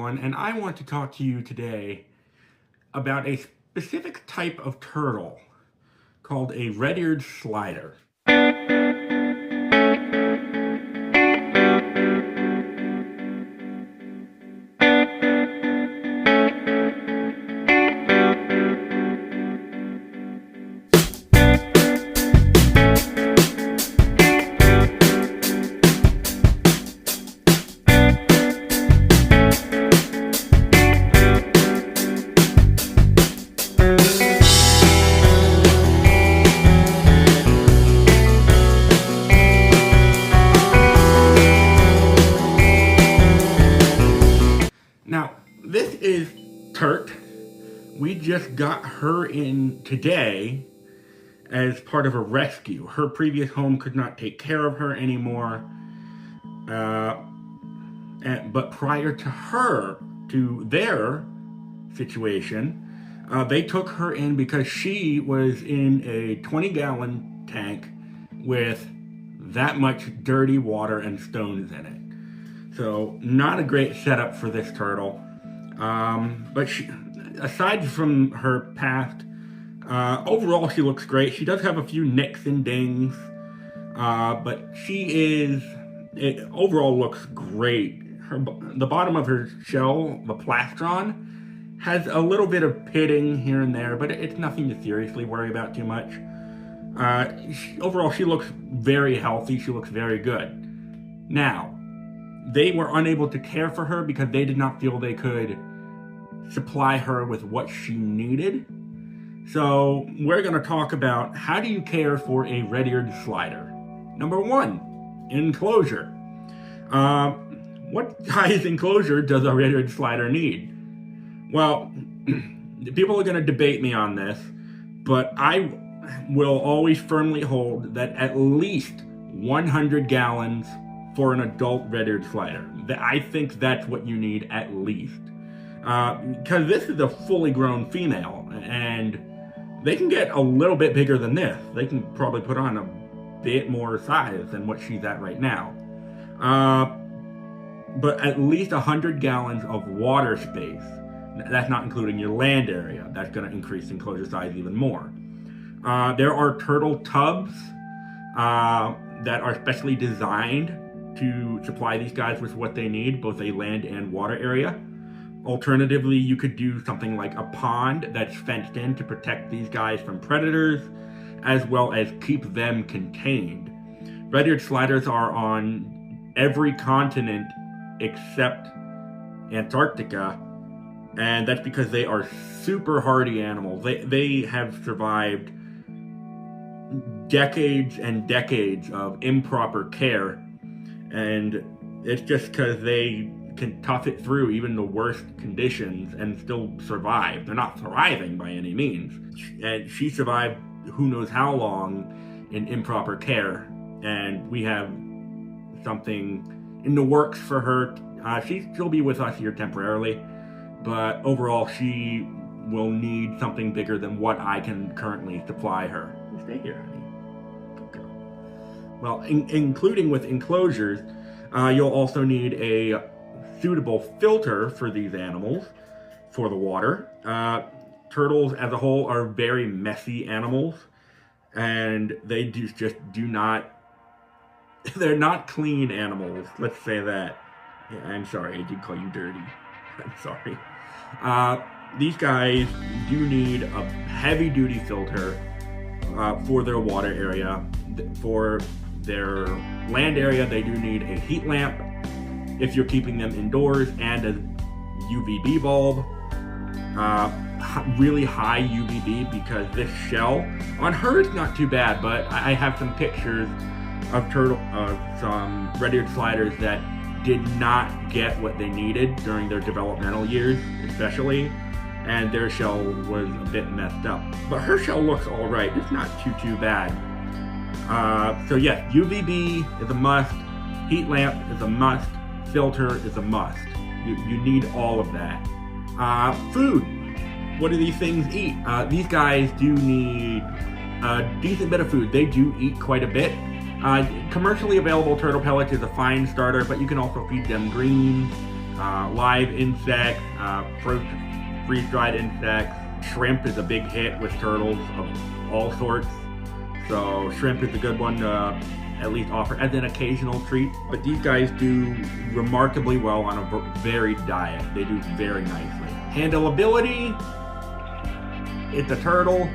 everyone, and I want to talk to you today about a specific type of turtle called a red-eared slider. Now, this is Turt. We just got her in today as part of a rescue. Her previous home could not take care of her anymore. But prior to their situation, they took her in because she was in a 20-gallon tank with that much dirty water and stones in it. So not a great setup for this turtle. But she, aside from her past, overall she looks great. She does have a few nicks and dings, but it overall looks great. The bottom of her shell, the plastron, has a little bit of pitting here and there, but it's nothing to seriously worry about too much. Overall, she looks very healthy. She looks very good. Now, they were unable to care for her because they did not feel they could supply her with what she needed. So we're going to talk about how do you care for a red-eared slider. Number one, enclosure. What size enclosure does a red-eared slider need? Well, people are going to debate me on this, but I will always firmly hold that at least 100 gallons for an adult red-eared slider. I think that's what you need at least. Because this is a fully grown female, and they can get a little bit bigger than this. They can probably put on a bit more size than what she's at right now. But at least 100 gallons of water space. That's not including your land area. That's going to increase enclosure size even more. There are turtle tubs that are specially designed to supply these guys with what they need, both a land and water area. Alternatively, you could do something like a pond that's fenced in to protect these guys from predators, as well as keep them contained. Red-eared sliders are on every continent except Antarctica, and that's because they are super hardy animals. They have survived decades and decades of improper care, and it's just because they can tough it through even the worst conditions and still survive. They're not thriving by any means. And she survived who knows how long in improper care, and we have something in the works for her. She'll be with us here temporarily, but overall she will need something bigger than what I can currently supply her. Stay here, honey. Good girl. Well, including with enclosures, you'll also need a suitable filter for these animals for the water. Turtles as a whole are very messy animals, and they just do not, they're not clean animals, let's say that. Yeah, I'm sorry, I did call you dirty. I'm sorry. These guys do need a heavy-duty filter for their water area. For their land area, they do need a heat lamp if you're keeping them indoors, and a UVB bulb. Really high UVB, because this shell on her is not too bad, but I have some pictures of some red-eared sliders that did not get what they needed during their developmental years, especially, and their shell was a bit messed up. But her shell looks all right. It's not too bad. So yeah, UVB is a must. Heat lamp is a must. Filter is a must. You need all of that. Food. What do these things eat? These guys do need a decent bit of food. They do eat quite a bit. Commercially available turtle pellets is a fine starter, but you can also feed them greens, live insects, freeze-dried insects. Shrimp is a big hit with turtles of all sorts. So shrimp is a good one to at least offer as an occasional treat. But these guys do remarkably well on a varied diet. They do very nicely. Handleability, it's a turtle.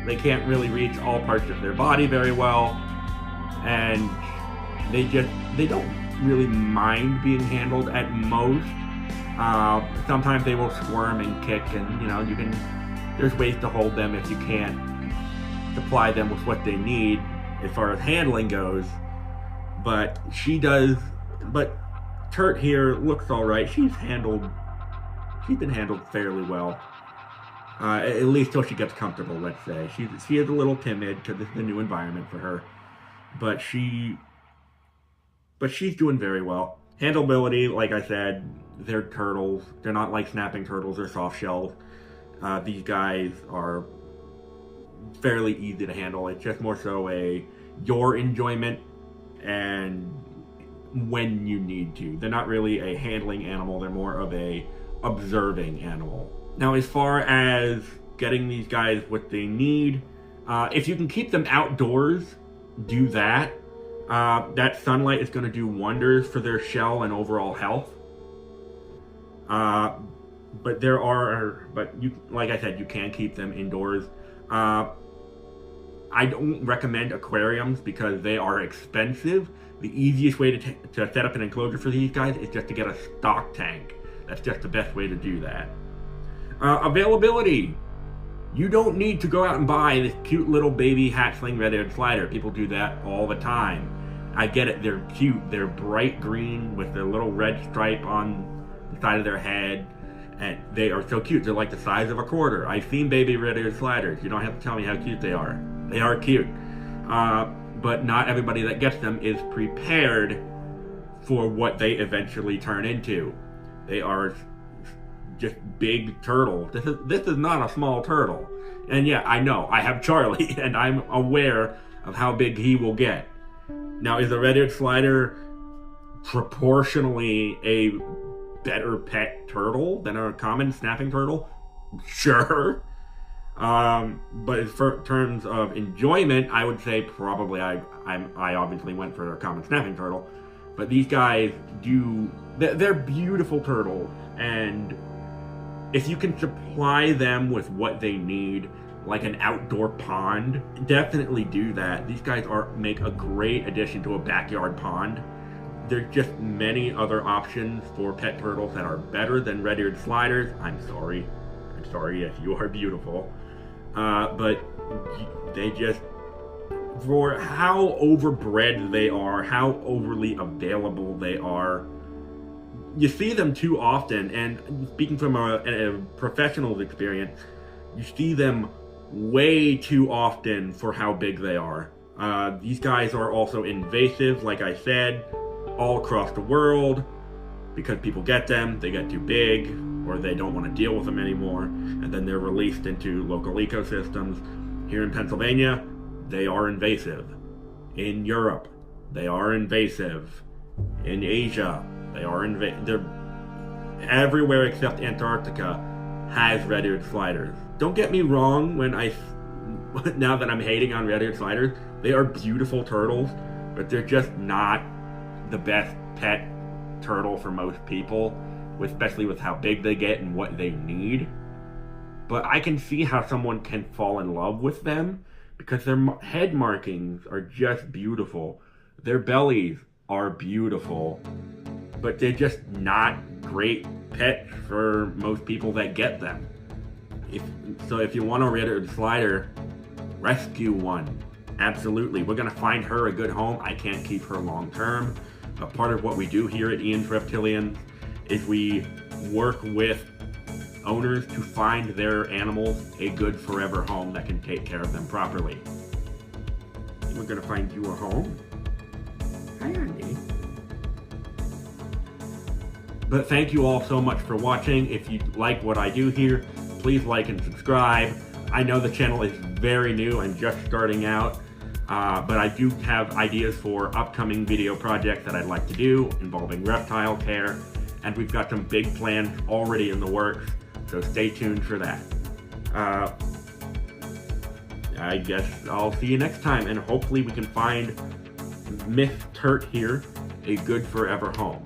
They can't really reach all parts of their body very well. And they don't really mind being handled at most. Sometimes they will squirm and kick, and there's ways to hold them if you can't supply them with what they need as far as handling goes. But Turt here looks alright. She's been handled fairly well. At least till she gets comfortable, let's say. She is a little timid because it's a new environment for her. But she's doing very well. Handleability, like I said, they're turtles. They're not like snapping turtles or soft shells. These guys are fairly easy to handle. It's just more so your enjoyment and when you need to. They're not really a handling animal. They're more of a observing animal. Now, as far as getting these guys what they need, if you can keep them outdoors, do that. That sunlight is going to do wonders for their shell and overall health. But like I said, you can keep them indoors. I don't recommend aquariums because they are expensive. The easiest way to set up an enclosure for these guys is just to get a stock tank. That's just the best way to do that. Availability. You don't need to go out and buy this cute little baby hatchling red-eared slider. People do that all the time. I get it, they're cute. They're bright green with their little red stripe on the side of their head. And they are so cute. They're like the size of a quarter. I've seen baby red-eared sliders. You don't have to tell me how cute they are. They are cute. But not everybody that gets them is prepared for what they eventually turn into. They are just big turtles. This is not a small turtle. And yeah, I know, I have Charlie, and I'm aware of how big he will get. Now, is a red-eared slider proportionally a better pet turtle than a common snapping turtle? Sure. But in terms of enjoyment, I would say probably I obviously went for a common snapping turtle. But these guys they're beautiful turtles, and if you can supply them with what they need, like an outdoor pond, definitely do that. These guys make a great addition to a backyard pond. There's just many other options for pet turtles that are better than red-eared sliders. I'm sorry, yes, you are beautiful. But they just, for how overbred they are, how overly available they are, you see them too often. And speaking from a professional's experience, you see them way too often for how big they are. These guys are also invasive, like I said, all across the world, because people get them, they get too big, or they don't want to deal with them anymore, and then they're released into local ecosystems. Here in Pennsylvania, they are invasive. In Europe, they are invasive. In Asia, they are invasive. They're everywhere except Antarctica has red-eared sliders. Don't get me wrong, now that I'm hating on red-eared sliders, they are beautiful turtles, but they're just not the best pet turtle for most people, especially with how big they get and what they need. But I can see how someone can fall in love with them because their head markings are just beautiful. Their bellies are beautiful, but they're just not great pets for most people that get them. If you want a red-eared slider, rescue one. Absolutely. We're going to find her a good home. I can't keep her long term. But part of what we do here at Ian's Reptilians is we work with owners to find their animals a good forever home that can take care of them properly. We're going to find you a home. Hi, Andy. But thank you all so much for watching. If you like what I do here, please like and subscribe. I know the channel is very new and just starting out, but I do have ideas for upcoming video projects that I'd like to do involving reptile care and we've got some big plans already in the works, so stay tuned for that. I guess I'll see you next time, and hopefully we can find Myth Turt here a good forever home.